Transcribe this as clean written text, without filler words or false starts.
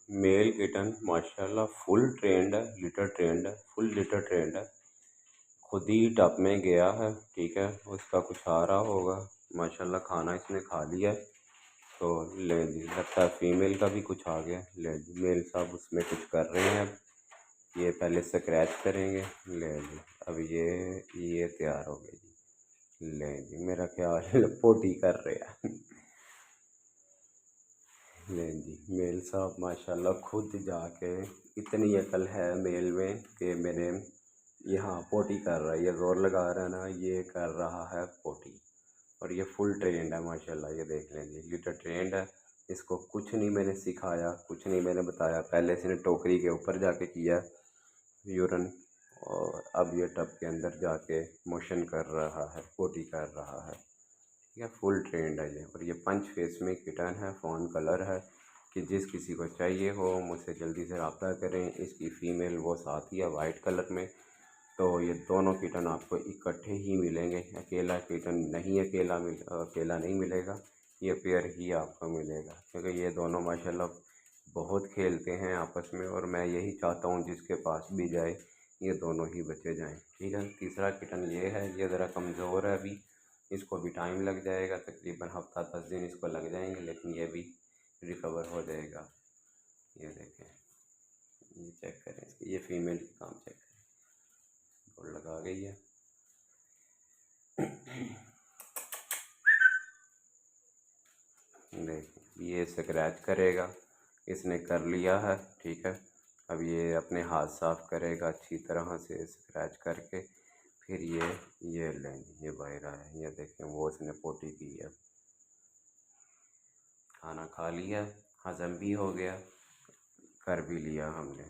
Mail kitten माशाल्लाह full trend है, litre trend है, फुल लिटर ट्रेंड है। खुद ही टब में गया है, ठीक है। उसका कुछ आ रहा होगा, माशाल्लाह खाना इसने खा लिया है। तो ले जी, लगता है फीमेल का भी कुछ आ गया। ले जी, मेल साहब उसमें कुछ कर रहे हैं। अब ये पहले स्क्रैच करेंगे। ले जी, अब ये तैयार हो गए जी। ले जी, मेरा ख्याल पोटी कर रहे हैं। ले जी, मेल साहब माशाल्लाह खुद जाके, इतनी अकल है मेल में कि मेरे यहाँ पोटी कर रहा है। ये ज़ोर लगा रहा है ना, ये कर रहा है पोटी। और ये फुल ट्रेंड है माशाल्लाह। ये देख लें जी, लीटर ट्रेंड है। इसको कुछ नहीं मैंने सिखाया, कुछ नहीं मैंने बताया। पहले इसने टोकरी के ऊपर जाके किया यूरन, और अब ये टब के अंदर जाके मोशन कर रहा है, पोटी कर रहा है। ठीक है, फुल ट्रेंड है ये। और ये पंच फेस में किटन है, फ़ोन कलर है। कि जिस किसी को चाहिए हो मुझसे जल्दी से रब्ता करें। इसकी फ़ीमेल वो साथ ही है वाइट कलर में। तो ये दोनों किटन आपको इकट्ठे ही मिलेंगे, अकेला किटन नहीं, अकेला नहीं मिलेगा। ये पेयर ही आपको मिलेगा, क्योंकि ये दोनों माशाल्लाह बहुत खेलते हैं आपस में। और मैं यही चाहता हूँ जिसके पास भी जाए ये दोनों ही बच्चे जाएं। ठीक है, तीसरा किटन ये है, ये ज़रा कमज़ोर है अभी। इसको भी टाइम लग जाएगा, तकरीबन हफ्ता 10 दिन इसको लग जाएंगे, लेकिन ये भी रिकवर हो जाएगा। ये देखें, ये चेक करें इसकी, ये फीमेल की काम चेक करें, और लगा गई है। देखें, ये स्क्रैच करेगा, इसने कर लिया है। ठीक है, अब ये अपने हाथ साफ करेगा अच्छी तरह से स्क्रैच करके। फिर ये लें, ये बाहर आया, ये देखें वो इसने पोटी की है। खाना खा लिया, हज़म भी हो गया, कर भी लिया हमने।